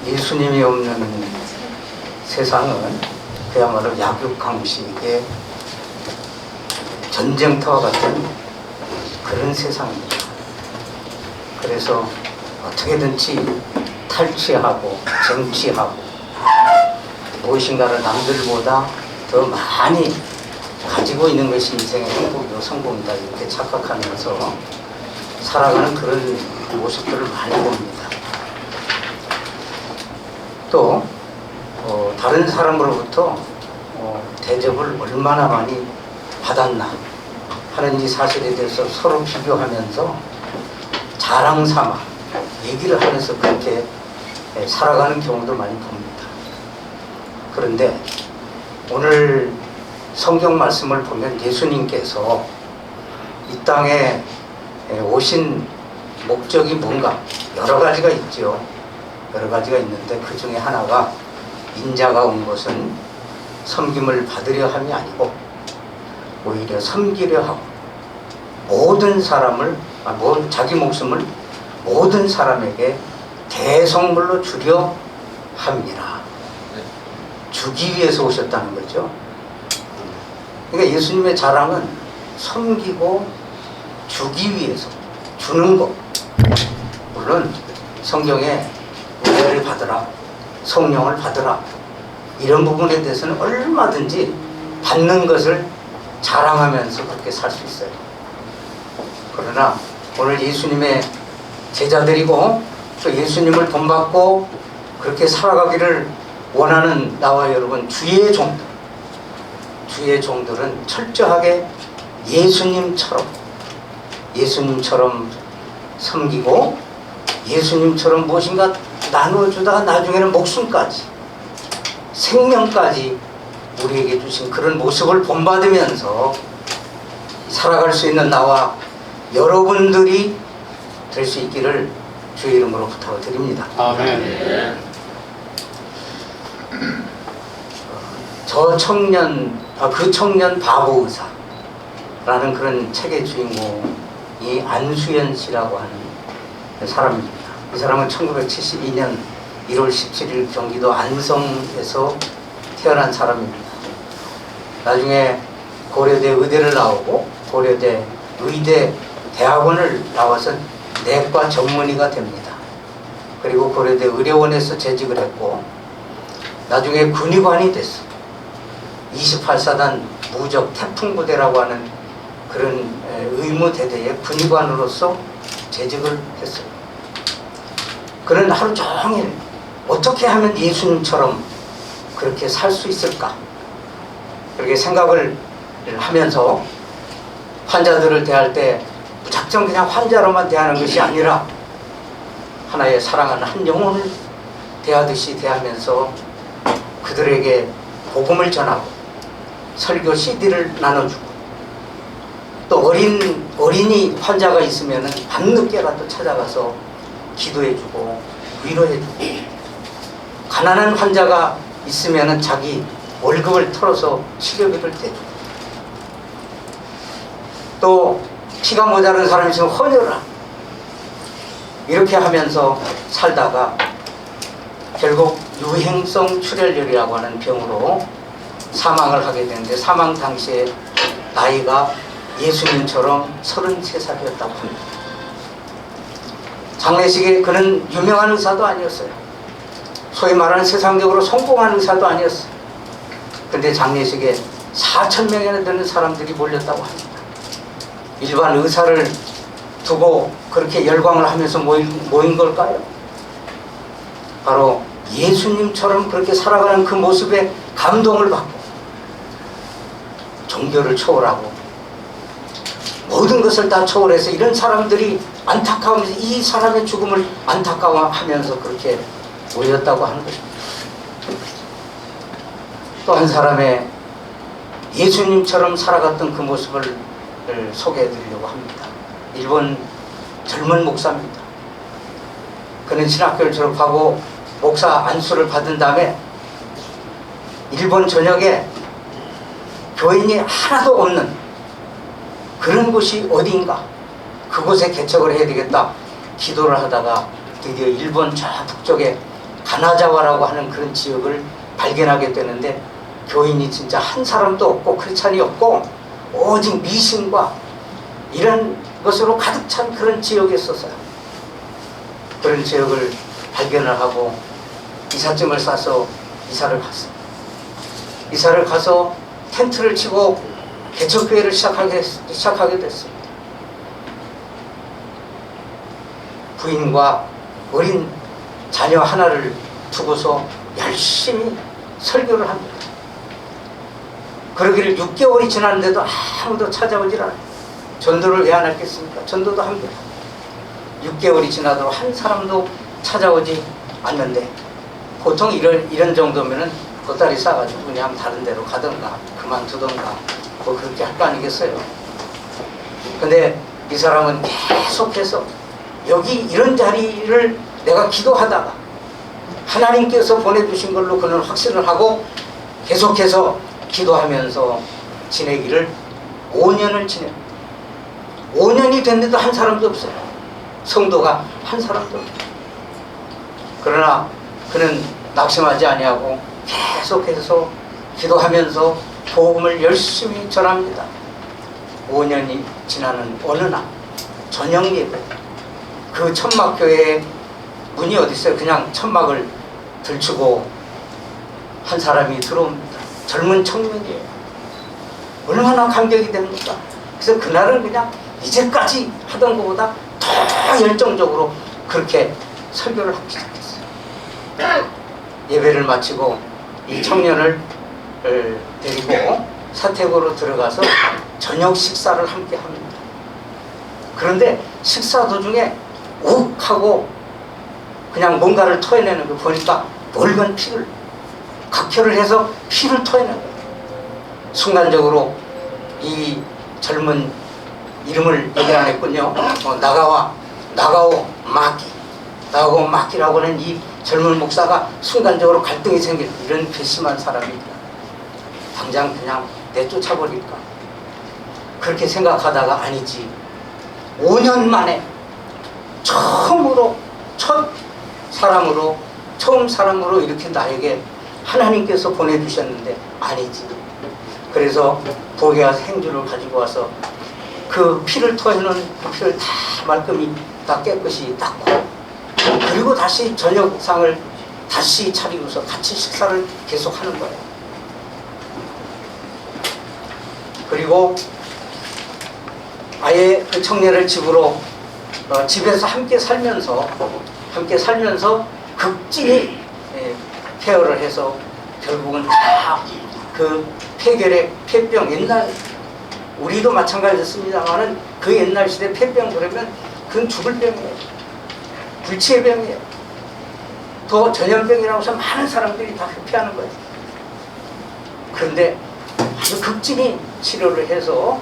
예수님이 없는 세상은 그야말로 약육강식의 전쟁터와 같은 그런 세상입니다. 그래서 어떻게든지 탈취하고 쟁취하고 무엇인가를 남들보다 더 많이 가지고 있는 것이 인생의 행복이고 성공이다 이렇게 착각하면서 살아가는 그런 모습들을 많이 봅니다. 또 다른 사람으로부터 대접을 얼마나 많이 받았나 하는 이 사실에 대해서 서로 비교하면서 자랑 삼아 얘기를 하면서 그렇게 살아가는 경우도 많이 봅니다. 그런데 오늘 성경 말씀을 보면 예수님께서 이 땅에 오신 목적이 뭔가 여러 가지가 있죠. 여러 가지가 있는데 그 중에 하나가 인자가 온 것은 섬김을 받으려 함이 아니고 오히려 섬기려 하고 모든 사람을 자기 목숨을 모든 사람에게 대성물로 주려 함이라. 주기 위해서 오셨다는 거죠. 그러니까 예수님의 자랑은 섬기고 주기 위해서 주는 것. 물론 성경에 은혜를 받으라, 성령을 받으라 이런 부분에 대해서는 얼마든지 받는 것을 자랑하면서 그렇게 살 수 있어요. 그러나 오늘 예수님의 제자들이고 또 예수님을 본받고 그렇게 살아가기를 원하는 나와 여러분 주의 종들은 철저하게 예수님처럼 섬기고 예수님처럼 무엇인가 나누어주다가 나중에는 목숨까지 생명까지 우리에게 주신 그런 모습을 본받으면서 살아갈 수 있는 나와 여러분들이 될 수 있기를 주의 이름으로 부탁을 드립니다. 아멘. 그 청년 바보 의사라는 그런 책의 주인공이 안수연 씨라고 하는 사람입니다. 이 사람은 1972년 1월 17일 경기도 안성에서 태어난 사람입니다. 나중에 고려대 의대를 나오고 고려대 의대 대학원을 나와서 내과 전문의가 됩니다. 그리고 고려대 의료원에서 재직을 했고 나중에 군의관이 됐어. 28사단 무적 태풍부대라고 하는 그런 의무대대의 군의관으로서 재직을 했어요. 그는 하루 종일 어떻게 하면 예수님처럼 그렇게 살 수 있을까? 그렇게 생각을 하면서 환자들을 대할 때 무작정 그냥 환자로만 대하는 것이 아니라 하나의 사랑하는 한 영혼을 대하듯이 대하면서 그들에게 복음을 전하고 설교 CD를 나눠주고 또 어린이 환자가 있으면 밤늦게라도 찾아가서 기도해주고 위로해주고 가난한 환자가 있으면 자기 월급을 털어서 치료비를 대주고 또 피가 모자란 사람이 있으면 헌혈을 이렇게 하면서 살다가 결국 유행성 출혈열이라고 하는 병으로 사망을 하게 되는데 사망 당시에 나이가 예수님처럼 33살이었다고 합니다. 장례식에 그는 유명한 의사도 아니었어요. 소위 말하는 세상적으로 성공한 의사도 아니었어요. 근데 장례식에 4,000명이나 되는 사람들이 몰렸다고 합니다. 일반 의사를 두고 그렇게 열광을 하면서 모인 걸까요? 바로 예수님처럼 그렇게 살아가는 그 모습에 감동을 받고 종교를 초월하고 모든 것을 다 초월해서 이런 사람들이 안타까우면서 이 사람의 죽음을 안타까워하면서 그렇게 모였다고 하는 것입니다. 또 한 사람의 예수님처럼 살아갔던 그 모습을 소개해드리려고 합니다. 일본 젊은 목사입니다. 그는 신학교를 졸업하고 목사 안수를 받은 다음에 일본 전역에 교인이 하나도 없는 그런 곳이 어디인가, 그곳에 개척을 해야 되겠다 기도를 하다가 드디어 일본 저 북쪽에 가나자와라고 하는 그런 지역을 발견하게 되는데, 교인이 진짜 한 사람도 없고 크리스찬이 없고 오직 미신과 이런 것으로 가득 찬 그런 지역에 있었어요. 그런 지역을 발견을 하고 이삿짐을 싸서 이사를 갔어요. 이사를 가서 텐트를 치고 개척교회를 시작하게 됐습니다. 부인과 어린 자녀 하나를 두고서 열심히 설교를 합니다. 그러기를 6개월이 지났는데도 아무도 찾아오질 않아요. 전도를 왜 안 했겠습니까? 전도도 합니다. 6개월이 지나도 한 사람도 찾아오지 않는데, 보통 이런 정도면은 보따리 싸가지고 그냥 다른 데로 가든가 그만두든가 뭐 그렇게 할 거 아니겠어요. 근데 이 사람은 계속해서 여기 이런 자리를 내가 기도하다가 하나님께서 보내주신 걸로 그는 확신을 하고 계속해서 기도하면서 지내기를 5년을 지냅니다. 5년이 됐는데도 한 사람도 없어요. 성도가 한 사람도 없어요. 그러나 그는 낙심하지 아니하고 계속해서 기도하면서 복음을 열심히 전합니다. 5년이 지나는 어느 날 저녁 예배, 그 천막교회에 문이 어디 있어요? 그냥 천막을 들추고 한 사람이 들어옵니다. 젊은 청년이에요. 얼마나 감격이 됩니까? 그래서 그날은 그냥 이제까지 하던 것보다 더 열정적으로 그렇게 설교를 하기 시작했어요. 예배를 마치고 이 청년을 데리고 사택으로 들어가서 저녁 식사를 함께 합니다. 그런데 식사 도중에 욱 하고 그냥 뭔가를 토해내는 거 보니까 묽은 피를, 각혈을 해서 피를 토해내는 거예요. 순간적으로 이 젊은, 이름을 얘기 안 했군요. 나가오 마키라고 하는 이 젊은 목사가 순간적으로 갈등이 생길, 이런 괘씸한 사람입니다. 당장 그냥 내쫓아버릴까, 그렇게 생각하다가 아니지, 5년 만에 처음 사람으로 이렇게 나에게 하나님께서 보내주셨는데 아니지. 그래서 부엌에 가서 행주를 가지고 와서 그 피를 토해놓은 그 피를 다 말끔히 다 깨끗이 닦고, 그리고 다시 저녁상을 다시 차리고서 같이 식사를 계속하는 거예요. 그리고 아예 그 청년을 집으로 집에서 함께 살면서 극진히 케어를 해서 결국은 다 그 폐결핵, 폐병, 옛날 우리도 마찬가지였습니다만은 그 옛날 시대 폐병 그러면 그건 죽을 병이에요. 불치의 병이에요. 더 전염병이라고 해서 많은 사람들이 다 회피하는 거예요. 그런데 아주 극진히 치료를 해서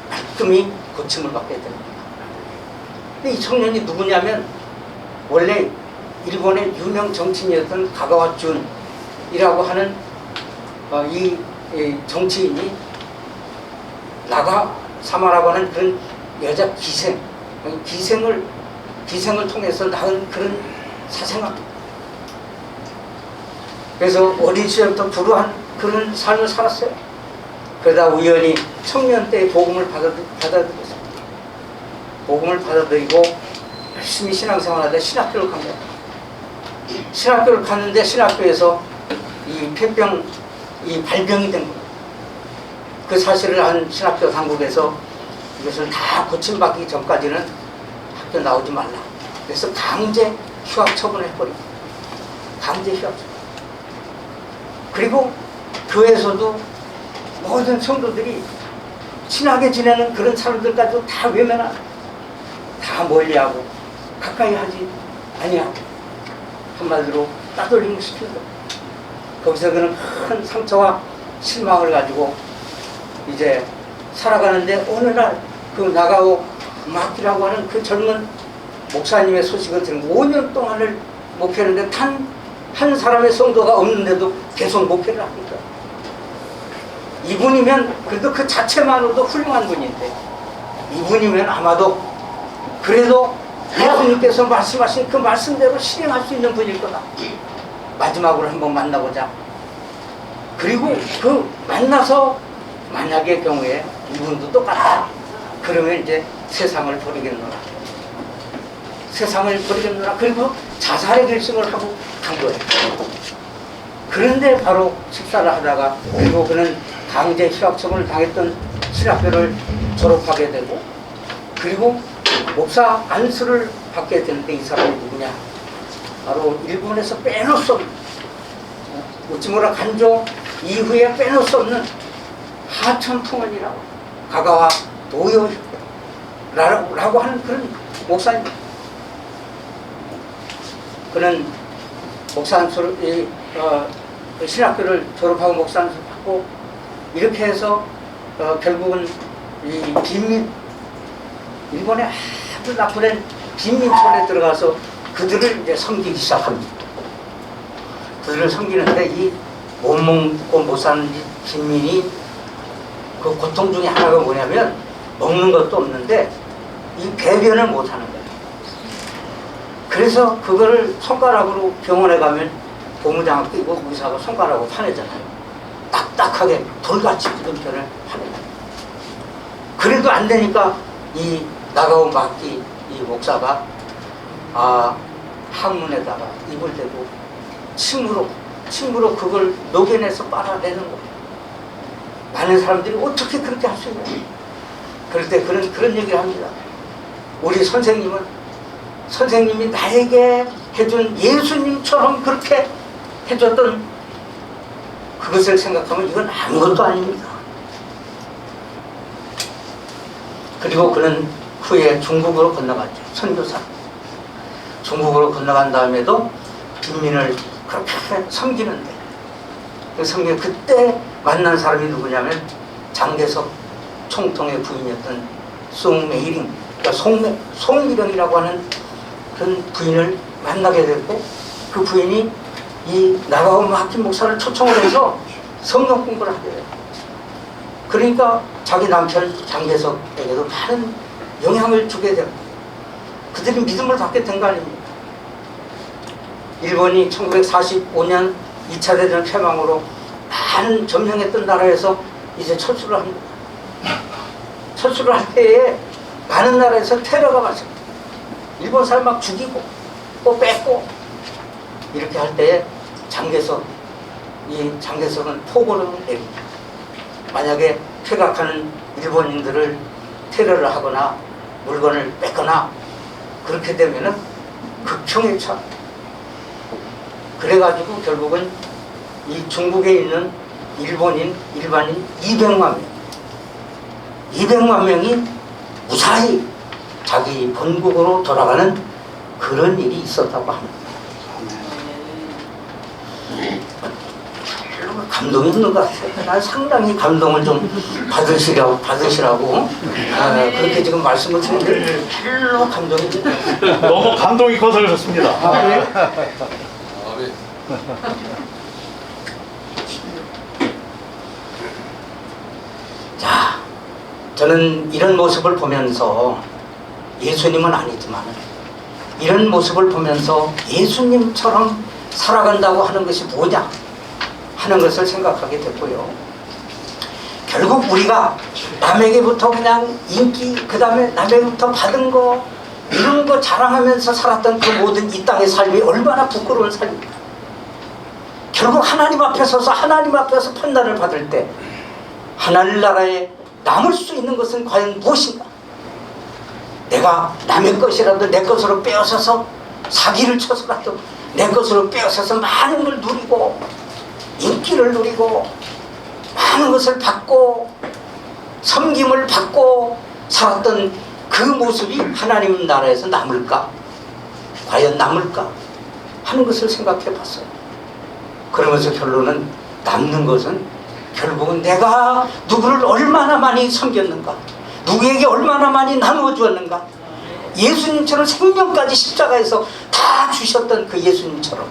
말끔히 고침을 받게 됩니다. 근데 이 청년이 누구냐면 원래 일본의 유명 정치인이었던 가가와준이라고 하는 이 정치인이 나가사마라고 하는 그런 여자 기생을 통해서 낳은 그런 사생아입니다. 그래서 어린 시절부터 불우한 그런 삶을 살았어요. 그러다 우연히 청년 때 복음을 받아들였습니다. 복음을 받아들이고 열심히 신앙생활하다 신학교를 갑니다. 신학교를 갔는데 신학교에서 이 발병이 된 거예요. 그 사실을 한 신학교 당국에서 이것을 다 고침받기 전까지는 학교 나오지 말라. 그래서 강제 휴학 처분을 해버립니다. 강제 휴학 처분. 그리고 교회에서도 모든 성도들이 친하게 지내는 그런 사람들까지도 다 외면하고, 다 멀리하고 가까이 하지 아니하고, 한마디로 따돌림을 시키는 거예요. 거기서 그는 큰 상처와 실망을 가지고 이제 살아가는데, 어느 날 그 나가오 마키라고 하는 그 젊은 목사님의 소식을 들은 5년 동안을 목회했는데 단 한 사람의 성도가 없는데도 계속 목회를 합니다. 이분이면 그래도 그 자체만으로도 훌륭한 분인데, 이분이면 아마도 그래도 예수님께서 말씀하신 그 말씀대로 실행할 수 있는 분일 거다. 마지막으로 한번 만나보자. 그리고 그 만나서 만약의 경우에 이분도 똑같다. 그러면 이제 세상을 버리겠노라. 세상을 버리겠노라. 그리고 자살의 결심을 하고 간 거예요. 그런데 바로 식사를 하다가, 그리고 그는 강제 휴학청을 당했던 신학교를 졸업하게 되고, 그리고 목사 안수를 받게 되는데, 이 사람이 누구냐? 바로 일본에서 빼놓을 수 없는, 우찌무라 간조 이후에 빼놓을 수 없는 하천풍원이라고, 가가와 도요라고 하는 그런 목사입니다. 그는 목사 안수를, 신학교를 졸업하고 목사 안수를 받고, 이렇게 해서 결국은 이 빈민, 일본의 아주 나쁜 빈민촌에 들어가서 그들을 이제 섬기기 시작합니다. 그들을 섬기는데, 이 못 먹고 못 사는 빈민이 그 고통 중에 하나가 뭐냐면, 먹는 것도 없는데 이 배변을 못 하는 거예요. 그래서 그거를 손가락으로 병원에 가면 고무장갑 끼고 의사가 손가락으로 파내잖아요. 딱딱하게 돌같이 굳은 편을 파내요. 그래도 안 되니까 이 나가온 막기 이 목사가 항문에다가 입을 대고 침으로 그걸 녹여내서 빨아내는 거예요. 많은 사람들이 어떻게 그렇게 할 수 있냐. 그럴 때 그런 얘기를 합니다. 우리 선생님이 나에게 해준 예수님처럼 그렇게 해줬던 그것을 생각하면 이건 아무것도 아닙니다. 그리고 그는 후에 중국으로 건너갔죠. 선교사. 중국으로 건너간 다음에도 빈민을 그렇게 섬기는데, 그때 만난 사람이 누구냐면 장개석 총통의 부인이었던 송메이링, 그러니까 송미령이라고 하는 그런 부인을 만나게 됐고, 그 부인이 이 나가온 마키 목사를 초청을 해서 성경 공부를 하게 돼요. 그러니까 자기 남편 장개석에게도 많은 영향을 주게 되고, 그들이 믿음을 받게 된 거 아닙니까? 일본이 1945년 2차 대전 패망으로 많은 점령했던 나라에서 이제 철수를 합니다. 철수를 할 때에 많은 나라에서 테러가 왔습니다. 일본 사람 막 죽이고 또 뺏고 이렇게 할 때에 장개석은 포고를 내립니다. 만약에 퇴각하는 일본인들을 테러를 하거나 물건을 뺏거나 그렇게 되면은 극형에 처. 그래가지고 결국은 이 중국에 있는 일반인 200만 명이 무사히 자기 본국으로 돌아가는 그런 일이 있었다고 합니다. 별로 감동이 없는 것 같아요. 난 상당히 감동을 좀 받으시라고 그렇게 지금 말씀을 드리는데 별로 감동이 없는 너무 감동이 커서 그렇습니다. 그래요? 자, 저는 이런 모습을 보면서, 예수님은 아니지만 이런 모습을 보면서 예수님처럼 살아간다고 하는 것이 뭐냐 하는 것을 생각하게 됐고요. 결국 우리가 남에게부터 그냥 인기, 그 다음에 남에게부터 받은 거, 이런 거 자랑하면서 살았던 그 모든 이 땅의 삶이 얼마나 부끄러운 삶입니까? 결국 하나님 앞에 서서 하나님 앞에서 판단을 받을 때 하나님 나라에 남을 수 있는 것은 과연 무엇인가? 내가 남의 것이라도 내 것으로 빼앗아서 사기를 쳐서라도 내 것으로 빼앗아서 많은 걸 누리고 인기를 누리고 많은 것을 받고 섬김을 받고 살았던 그 모습이 하나님 나라에서 남을까? 과연 남을까? 하는 것을 생각해 봤어요. 그러면서 결론은 남는 것은 결국은 내가 누구를 얼마나 많이 섬겼는가, 누구에게 얼마나 많이 나누어 주었는가, 예수님처럼 생명까지 십자가에서 다 주셨던 그 예수님처럼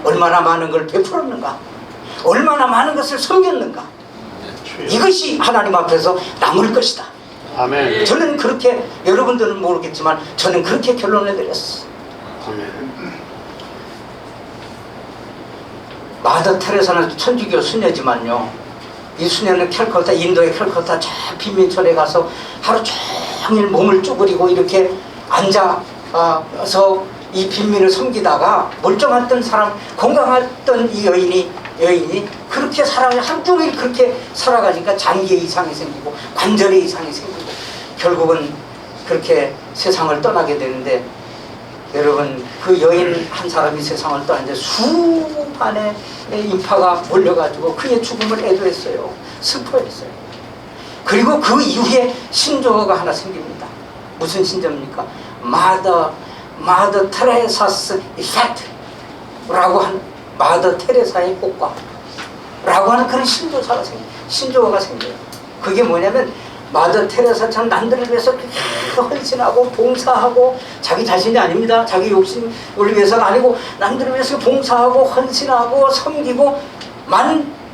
얼마나 많은 걸 베풀었는가, 얼마나 많은 것을 섬겼는가, 이것이 하나님 앞에서 남을 것이다. 아멘. 저는 그렇게, 여러분들은 모르겠지만 저는 그렇게 결론을 내렸어요. 아멘. 마더 테레사는 천주교 수녀지만요, 이 수녀는 캘커타, 인도의 캘커타 저 빈민촌에 가서 하루 종일 몸을 쭈그리고 이렇게 앉아서 이 빈민을 섬기다가 멀쩡했던 사람, 건강했던 이 여인이 그렇게 하루 종일 그렇게 살아가니까 장기에 이상이 생기고 관절에 이상이 생기고 결국은 그렇게 세상을 떠나게 되는데, 여러분, 그 여인 한 사람이 세상을 떠났는데 수반의 인파가 몰려가지고 그의 죽음을 애도했어요. 슬퍼했어요. 그리고 그 이후에 신조어가 하나 생깁니다. 무슨 신조입니까? 마더 테레사스 이펙트 라고 하는, 마더 테레사의 효과 라고 하는 그런 신조어가 생겨요. 그게 뭐냐면, 마더 테레사처럼 남들을 위해서 그렇게 헌신하고 봉사하고, 자기 자신이 아닙니다. 자기 욕심을 위해서가 아니고 남들을 위해서 봉사하고 헌신하고 섬기고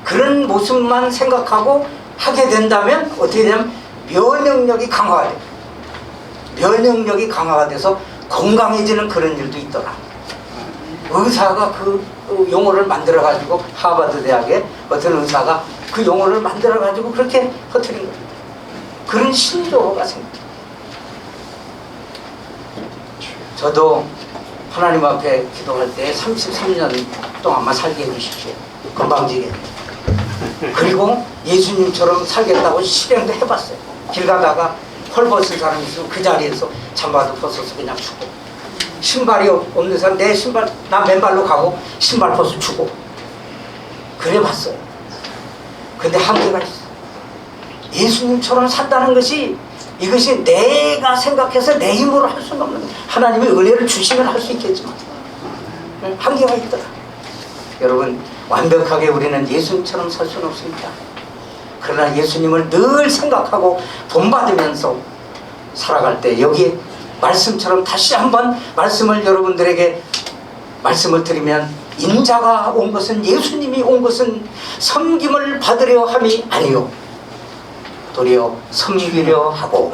그런 모습만 생각하고 하게 된다면 어떻게 되냐면 면역력이 강화가 돼요. 면역력이 강화가 돼서 건강해지는 그런 일도 있더라. 의사가 그 용어를 만들어가지고, 하버드 대학의 어떤 의사가 그 용어를 만들어가지고 그렇게 퍼뜨린 겁니다. 그런 신조어가 생깁니다. 저도 하나님 앞에 기도할 때 33년 동안만 살게 해주십시오. 건방지게. 그리고 예수님처럼 살겠다고 실행도 해봤어요. 길 가다가 헐벗은 사람이 있으면 그 자리에서 잠바도 벗어서 그냥 주고, 신발이 없는 사람 내 신발, 나 맨발로 가고 신발 벗어 주고 그래 봤어요. 근데 한계가 있어요. 예수님처럼 산다는 것이, 이것이 내가 생각해서 내 힘으로 할 수는 없는, 하나님의 은혜를 주시면 할 수 있겠지만 한계가 있더라. 여러분, 완벽하게 우리는 예수님처럼 살 수는 없습니다. 그러나 예수님을 늘 생각하고 본받으면서 살아갈 때, 여기 말씀처럼 다시 한번 말씀을 여러분들에게 말씀을 드리면, 인자가 온 것은, 예수님이 온 것은 섬김을 받으려 함이 아니요 도리어 섬기려 하고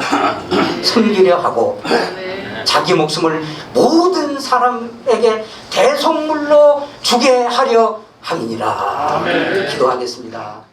자기 목숨을 모든 사람에게 대속물로 주게 하려 함이니라. 기도하겠습니다.